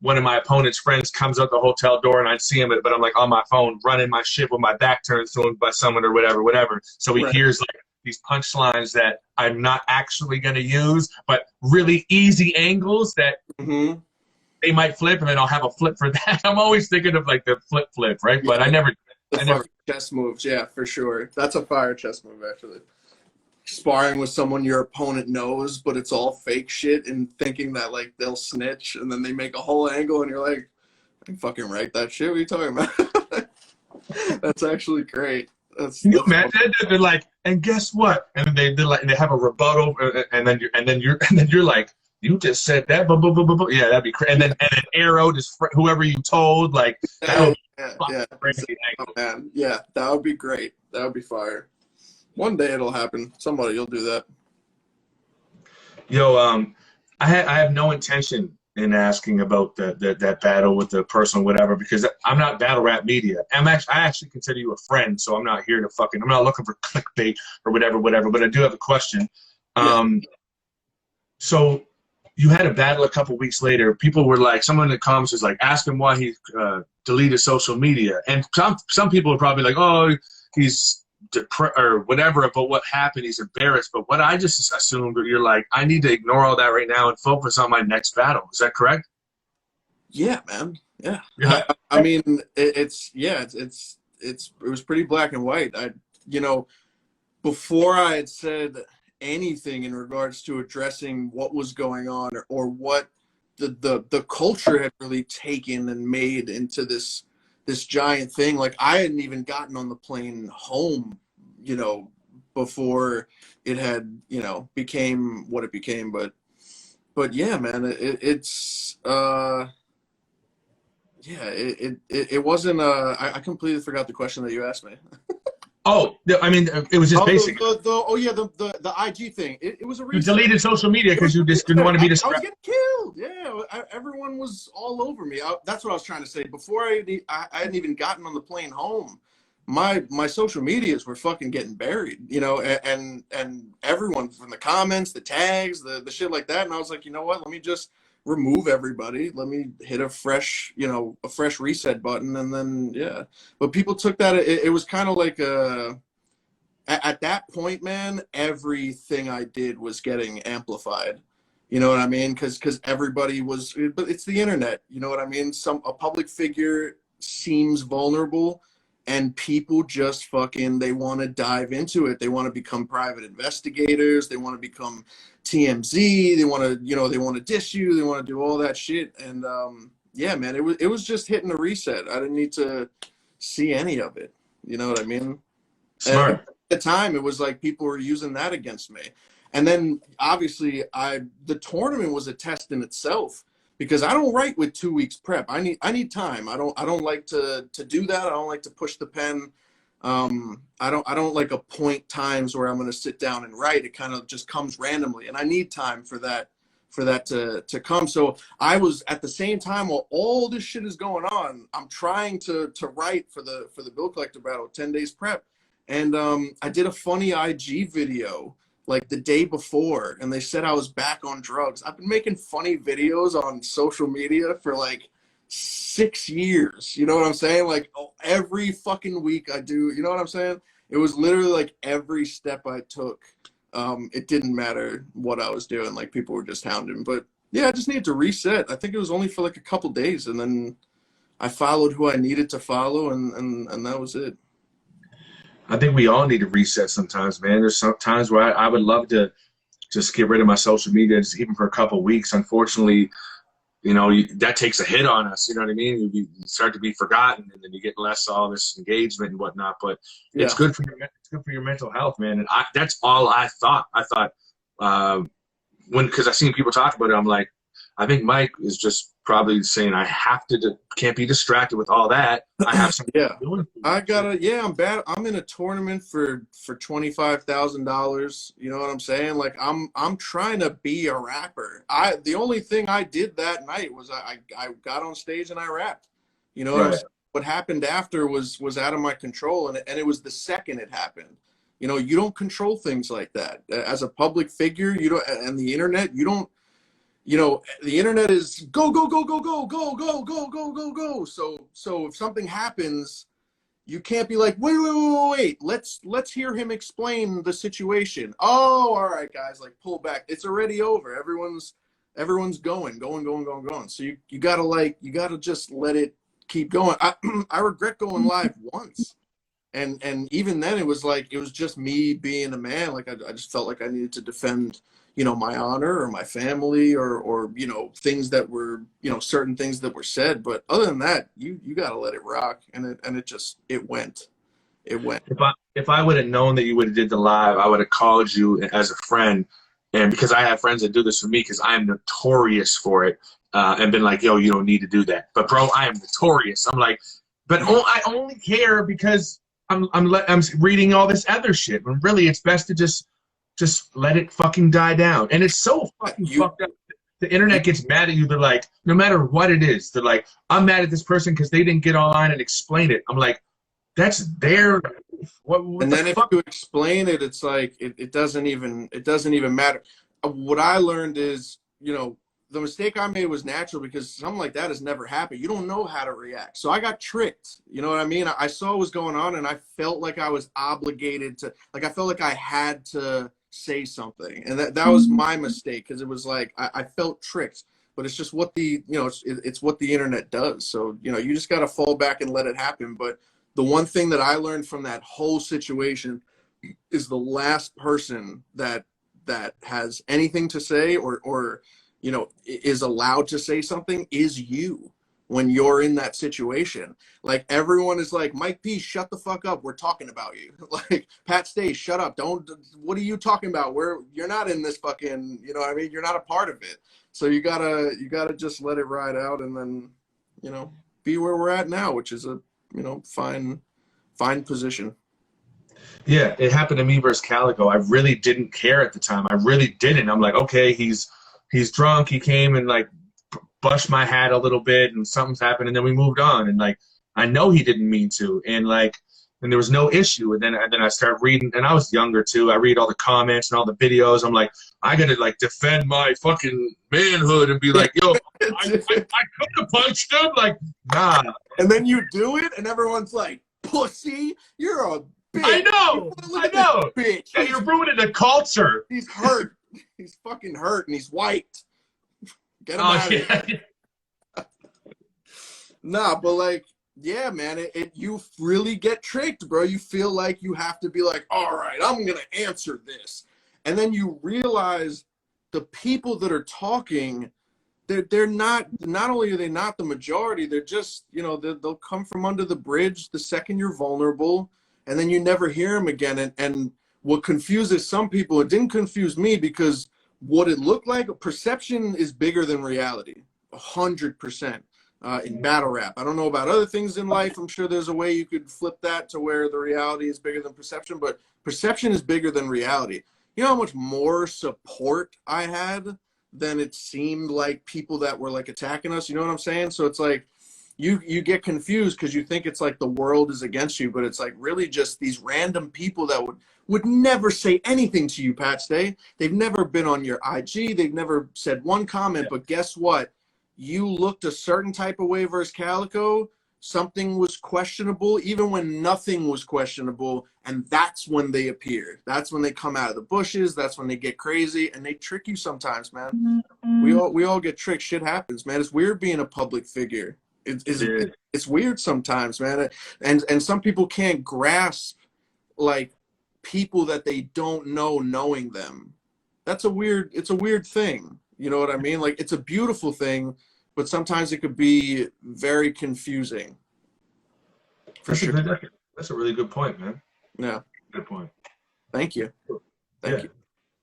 one of my opponent's friends comes out the hotel door and I'd see him, but I'm like on my phone running my shit with my back turned to him by someone or whatever. So he hears like these punchlines that I'm not actually going to use, but really easy angles that they might flip, and then I'll have a flip for that. I'm always thinking of like the flip, right? But I never. Chess moves, yeah, for sure. That's a fire chess move, actually. Sparring with someone your opponent knows, but it's all fake shit, and thinking that like they'll snitch, and then they make a whole angle, and you're like, I can fucking write that shit. What are you talking about? That's actually great. They're like, and guess what? And they have a rebuttal, and then you're like, you just said that, blah, blah, blah, blah, blah. Yeah, that'd be crazy. And then arrow just whoever you told, like that would crazy. Oh, man. Yeah, that would be great. That would be fire. One day it'll happen. Somebody will do that. Yo, I have no intention in asking about that battle with the person, whatever, because I'm not battle rap media. I actually consider you a friend, so I'm not here to I'm not looking for clickbait or whatever. But I do have a question. So you had a battle a couple weeks later. People were like, someone in the comments was like, ask him why he deleted social media, and some people are probably like, oh, he's or whatever about what happened, he's embarrassed. But what I just assumed, you're like, I need to ignore all that right now and focus on my next battle. Is that correct? Yeah, man. Yeah. I mean, it was pretty black and white. Before I had said anything in regards to addressing what was going on or what the culture had really taken and made into this giant thing. Like I hadn't even gotten on the plane home, before it had, became what it became. But yeah, man, it wasn't, I completely forgot the question that you asked me. Oh, I mean, it was just basic. The IG thing. It was a reason. You deleted social media because you just didn't want to be distracted. I was getting killed. Yeah, everyone was all over me. That's what I was trying to say. Before I hadn't even gotten on the plane home, my social medias were fucking getting buried, you know, and everyone from the comments, the tags, the shit like that. And I was like, you know what? Let me just remove everybody. Let me hit a fresh, you know, a fresh reset button. And then, yeah. But people took that. It was kind of like at that point, man, everything I did was getting amplified. You know what I mean? Because everybody was, but it's the internet. You know what I mean? A public figure seems vulnerable, and people just fucking, they want to dive into it. They want to become private investigators. They want to become TMZ. They want to, you know, they want to diss you. They want to do all that shit. And yeah, man, it was just hitting a reset. I didn't need to see any of it. You know what I mean? Smart. And at the time, it was like people were using that against me. And then obviously the tournament was a test in itself, because I don't write with 2 weeks prep. I need time. I don't like to do that. I don't like to push the pen. I don't like appoint times where I'm going to sit down and write. It kind of just comes randomly, and I need time for that to come. So I was, at the same time, while all this shit is going on, I'm trying to write for the Bill Collector Battle, 10 days prep. And I did a funny IG video like the day before, and they said I was back on drugs. I've been making funny videos on social media for like 6 years. You know what I'm saying? Like every fucking week I do, you know what I'm saying? It was literally like every step I took, it didn't matter what I was doing. Like people were just hounding. But yeah, I just needed to reset. I think it was only for like a couple days, and then I followed who I needed to follow, and that was it. I think we all need to reset sometimes, man. There's some times where I would love to just get rid of my social media, just even for a couple of weeks. Unfortunately, you know, that takes a hit on us. You know what I mean? You start to be forgotten, and then you get less all this engagement and whatnot. But yeah, it's good for your mental health, man. And that's all I thought. I thought because I seen people talk about it, I'm like, I think Mike is just probably saying I have to can't be distracted with all that. I have something. Yeah, I gotta. Yeah, I'm bad. I'm in a tournament for $25,000. You know what I'm saying? Like I'm trying to be a rapper. The only thing I did that night was I got on stage and I rapped. You know, right. What happened after was out of my control, and it was the second it happened. You know, you don't control things like that as a public figure. You don't, and the internet, you don't. You know, the internet is go, go, go, go, go, go, go, go, go, go, go. So if something happens, you can't be like, wait. Let's hear him explain the situation. Oh, all right, guys, like pull back. It's already over. Everyone's going. So you gotta just let it keep going. I regret going live once. And even then it was just me being a man. Like I just felt like I needed to defend, you know, my honor or my family or you know, things that were, you know, certain things that were said. But other than that, you got to let it rock. And it went. If I would have known that you would have did the live, I would have called you as a friend. And because I have friends that do this for me, because I'm notorious for it, and been like, yo, you don't need to do that. But bro, I am notorious. I'm like, but I only care because I'm reading all this other shit. When really it's best to just let it fucking die down. And it's so fucking fucked up. The internet gets mad at you. They're like, no matter what it is, they're like, I'm mad at this person because they didn't get online and explain it. I'm like, that's their what and the then fuck? if you explain it, it's like it doesn't even matter. What I learned is, you know, the mistake I made was natural because something like that has never happened. You don't know how to react. So I got tricked. You know what I mean? I saw what was going on, and I felt like I was obligated to, like, I felt like I had to say something. And that was my mistake, because it was like I felt tricked. But it's just what the, you know, it's what the internet does. So, you know, you just got to fall back and let it happen. But the one thing that I learned from that whole situation is the last person that has anything to say or you know, is allowed to say something is you when you're in that situation. Like, everyone is like, Mike P, shut the fuck up. We're talking about you. Like, Pat Stay, shut up. What are you talking about? You're not in this fucking, you know what I mean? You're not a part of it. So you gotta just let it ride out, and then, you know, be where we're at now, which is a, you know, fine position. Yeah, it happened to me versus Calico. I really didn't care at the time. I really didn't. I'm like, okay, he's drunk. He came and like brushed my hat a little bit, and something's happened, and then we moved on. And like, I know he didn't mean to. And like, and there was no issue. And then I started reading, and I was younger too. I read all the comments and all the videos. I'm like, I gotta like defend my fucking manhood and be like, yo, I could have punched him. Like, nah. And then you do it, and everyone's like, pussy, you're a bitch. I know. Bitch. Yeah, you're ruining the culture. He's hurt. He's fucking hurt, and he's white. Get him out of here. Nah, but like, yeah, man, you really get tricked, bro. You feel like you have to be like, all right, I'm gonna answer this, and then you realize the people that are talking, they're not only are they not the majority, they're just, you know, they'll come from under the bridge the second you're vulnerable, and then you never hear them again. And what confuses some people, it didn't confuse me, because what it looked like, perception is bigger than reality, 100%. In battle rap, I don't know about other things in life. I'm sure there's a way you could flip that to where the reality is bigger than perception, but perception is bigger than reality. You know how much more support I had than it seemed like people that were like attacking us? You know what I'm saying? So it's like you get confused because you think it's like the world is against you, but it's like really just these random people that would never say anything to you, Pat Stay. They've never been on your IG. They've never said one comment, but guess what? You looked a certain type of way versus Calico, something was questionable, even when nothing was questionable, and that's when they appeared. That's when they come out of the bushes. That's when they get crazy, and they trick you sometimes, man. We all get tricked. Shit happens, man. It's weird being a public figure. It's weird sometimes, man. And some people can't grasp, like, people that they don't know knowing them. It's a weird thing. You know what I mean? Like, it's a beautiful thing, but sometimes it could be very confusing. That's a really good point, man. Yeah. Good point. Thank you. Thank you.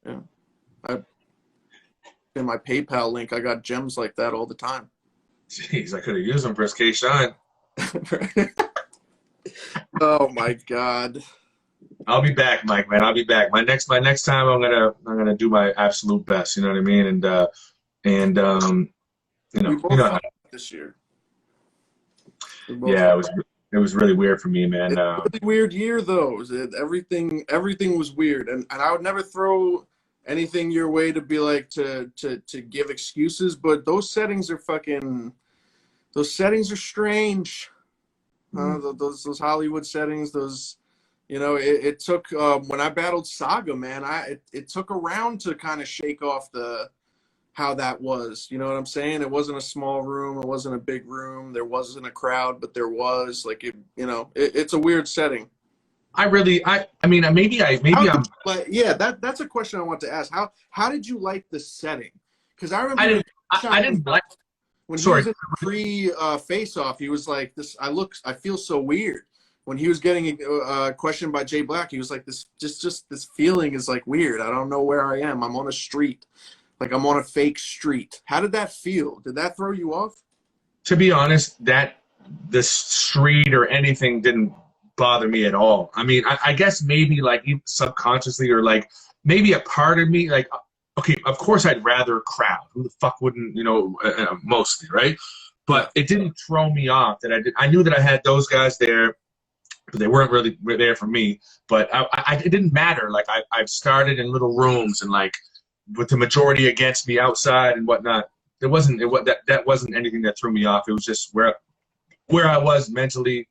Yeah. In my PayPal link, I got gems like that all the time. Jeez, I could have used them for K-Shine. Oh my God. I'll be back, Mike, man. I'll be back. My next time, I'm gonna do my absolute best. You know what I mean? And this year. Yeah, it was really weird for me, man. It's a really weird year, though. Everything was weird, and I would never throw anything your way to be like to give excuses, but those settings are strange. Those Hollywood settings, those. You know, it took when I battled Saga, man. It took a round to kind of shake off how that was. You know what I'm saying? It wasn't a small room. It wasn't a big room. There wasn't a crowd, but there was. Like, it's a weird setting. Maybe I'm. Yeah, that's a question I want to ask. How did you like the setting? Because I remember I didn't like. When he was in the pre face off, he was like, "This. I feel so weird." When he was getting questioned by Jay Black, he was like, "This just this feeling is like weird. I don't know where I am. I'm on a street, like I'm on a fake street." How did that feel? Did that throw you off? To be honest, that the street or anything didn't bother me at all. I mean, I guess maybe like even subconsciously or like maybe a part of me, like, okay, of course I'd rather a crowd. Who the fuck wouldn't, mostly, right? But it didn't throw me off that I knew that I had those guys there. But they weren't really there for me. But it didn't matter. Like I've started in little rooms and like with the majority against me outside and whatnot. That wasn't anything that threw me off. It was just where I was mentally,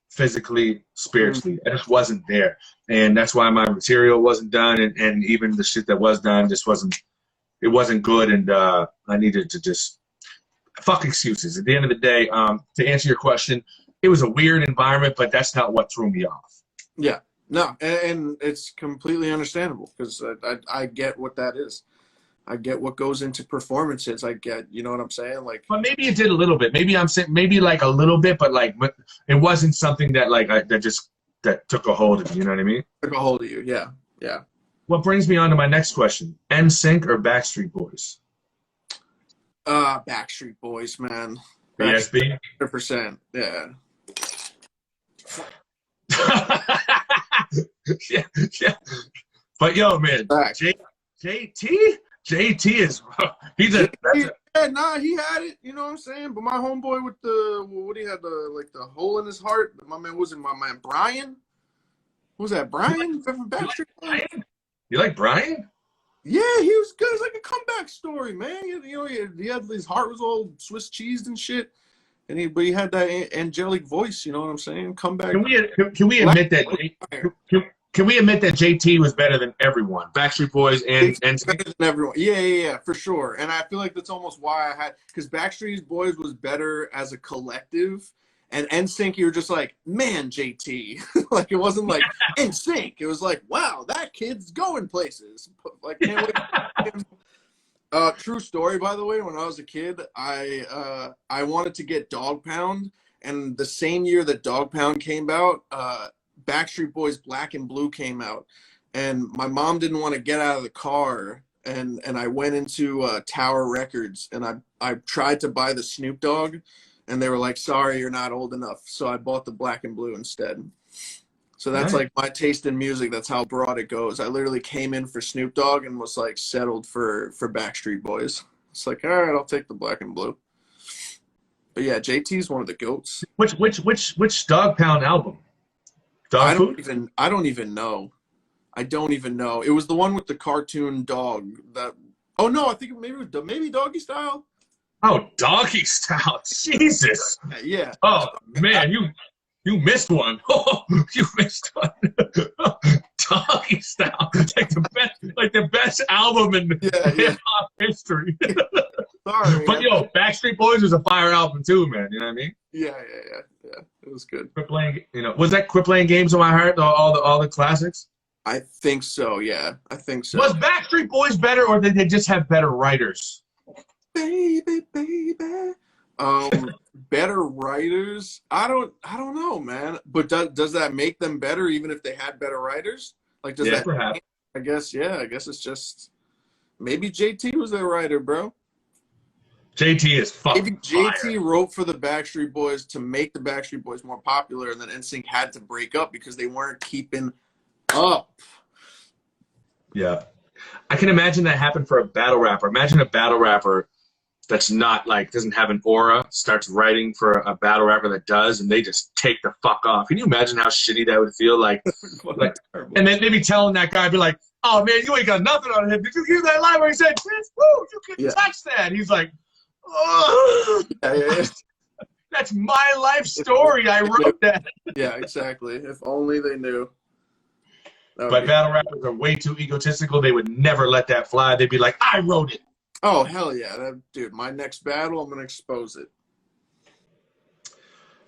physically, spiritually. I just wasn't there, and that's why my material wasn't done, and even the shit that was done just wasn't. It wasn't good, and I needed to just fuck excuses. At the end of the day, to answer your question. It was a weird environment, but that's not what threw me off. Yeah. No, and it's completely understandable because I get what that is. I get what goes into performances. I get, you know what I'm saying? Like, but maybe it did a little bit. Maybe I'm saying maybe like a little bit, but like it wasn't something that like that took a hold of you. You know what I mean? Took a hold of you. Yeah, yeah. What brings me on to my next question: NSYNC or Backstreet Boys? Backstreet Boys, man. BSB. 100%. Yeah. yeah. But yo, man, JT is he had it, you know what I'm saying? But my homeboy with he had the hole in his heart. My man Brian. Who was that? Brian from Backstreet Boys? You like Brian? Yeah, he was good. It's like a comeback story, man. He had his heart was all Swiss cheesed and shit, but he had that angelic voice. You know what I'm saying? Comeback. Can we admit that? Can we admit that JT was better than everyone? Backstreet Boys and better than everyone. Yeah, for sure. And I feel like that's almost why because Backstreet Boys was better as a collective, and NSYNC you were just like, man, JT. Like it wasn't like NSYNC. It was like, wow, that kid's going places. Like can't wait. True story, by the way. When I was a kid, I wanted to get Dog Pound, and the same year that Dog Pound came out, Backstreet Boys Black and Blue came out, and my mom didn't want to get out of the car, and I went into Tower Records, and I tried to buy the Snoop Dogg, and they were like, sorry, you're not old enough. So I bought the Black and Blue instead. So that's like my taste in music. That's how broad it goes. I literally came in for Snoop Dogg and was like settled for Backstreet Boys. It's like, all right, I'll take the Black and Blue. But yeah, JT's one of the GOATs. Which Dog Pound album? I don't even know. I don't even know. It was the one with the cartoon dog. Oh no, I think maybe Doggy Style. Oh, Doggy Style. Jesus. Yeah. Oh man, you missed one. Oh, you missed one. Doggy Style. It's like the best album in hip hop history. Sorry. But yo, Backstreet Boys was a fire album too, man. You know what I mean? Yeah. It was good. Quit playing, was that Quit Playing Games on My Heart? All the classics. I think so. Yeah, I think so. Was Backstreet Boys better, or did they just have better writers? Baby. Better writers. I don't know, man. But does that make them better, even if they had better writers? Like, does that? Perhaps. I guess. Yeah. I guess it's just maybe JT was their writer, bro. JT is fucking Maybe JT wrote for the Backstreet Boys to make the Backstreet Boys more popular, and then NSYNC had to break up because they weren't keeping up. Yeah. I can imagine that happened for a battle rapper. Imagine a battle rapper that's not like, doesn't have an aura, starts writing for a battle rapper that does, and they just take the fuck off. Can you imagine how shitty that would feel? Like and then maybe telling that guy, be like, oh man, you ain't got nothing on him. Did you hear that line where he said, woo, you couldn't touch that? He's like, oh, that's my life story. I wrote that. Yeah, exactly. If only they knew. But battle rappers are way too egotistical. They would never let that fly. They'd be like, I wrote it. Oh, hell yeah. Dude, my next battle, I'm going to expose it.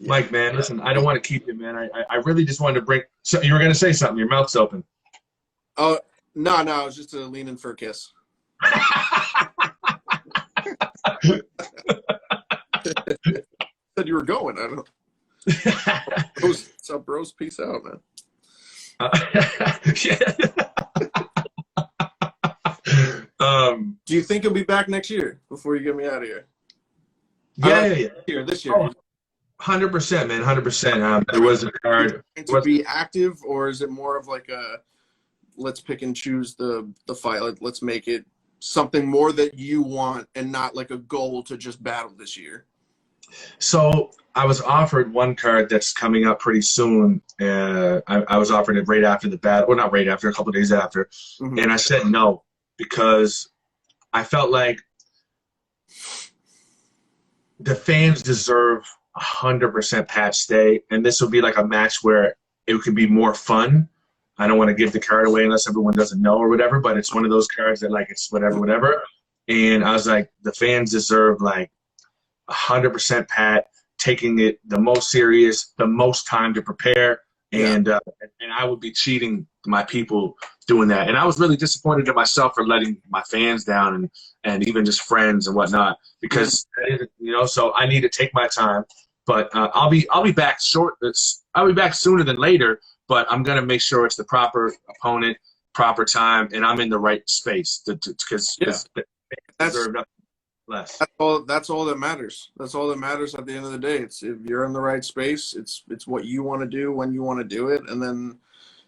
Yeah. Mike, man, listen, I don't want to keep you, man. I really just wanted to bring – so you were going to say something. Your mouth's open. Oh, no. I was just leaning for a kiss. Said you were going. I don't know. What's up, bros? Peace out, man. Do you think he'll be back next year before you get me out of here? Yeah. This year. 100%, man. 100%. There was a card. To be active, or is it more of like a let's pick and choose the fight? Let's make it something more that you want and not like a goal to just battle this year? So I was offered one card that's coming up pretty soon. I was offered it right after the battle, well, not right after, a couple of days after. Mm-hmm. And I said no, because I felt like the fans deserve 100% Pat Stay, and this will be like a match where it could be more fun. I don't want to give the card away unless everyone doesn't know or whatever, but it's one of those cards that like it's whatever. And I was like, the fans deserve like 100% Pat, taking it the most serious, the most time to prepare, and I would be cheating my people doing that. And I was really disappointed in myself for letting my fans down and even just friends and whatnot, because so I need to take my time. But I'll be back I'll be back sooner than later. But I'm gonna make sure it's the proper opponent, proper time, and I'm in the right space because they deserve nothing less. That's all that matters. That's all that matters at the end of the day. It's if you're in the right space, it's what you want to do when you want to do it, and then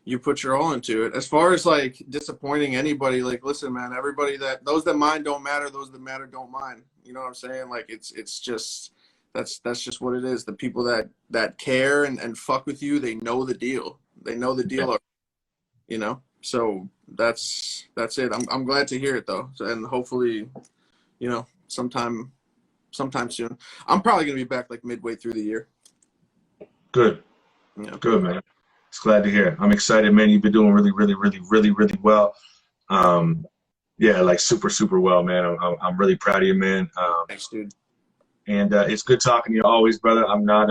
you put your all into it. As far as like disappointing anybody, like listen, man, everybody those that mind don't matter, those that matter don't mind. You know what I'm saying? Like it's just that's just what it is. The people that care and fuck with you, they know the deal. They know the deal. you know. So that's it. I'm glad to hear it though, and hopefully, you know, sometime soon. I'm probably gonna be back like midway through the year. Good. Yeah. Good, man. It's glad to hear. I'm excited, man. You've been doing really, really, really, really, really well. Yeah, like super, super well, man. I'm really proud of you, man. Thanks, dude. And it's good talking to you always, brother. I'm not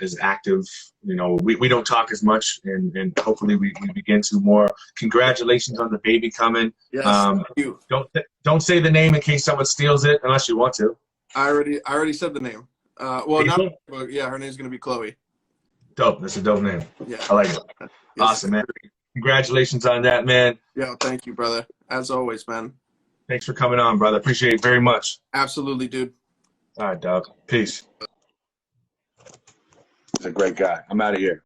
as active. You know, we don't talk as much, and hopefully we begin to more. Congratulations on the baby coming. Yes, thank you. Don't say the name in case someone steals it unless you want to. I already said the name. Well, not, but yeah, her name's gonna be Chloe. Dope. That's a dope name. Yeah, I like it. Yes. Awesome, man. Congratulations on that, man. Yeah, thank you, brother. As always, man. Thanks for coming on, brother. Appreciate it very much. Absolutely, dude. All right, dog. Peace. He's a great guy. I'm out of here.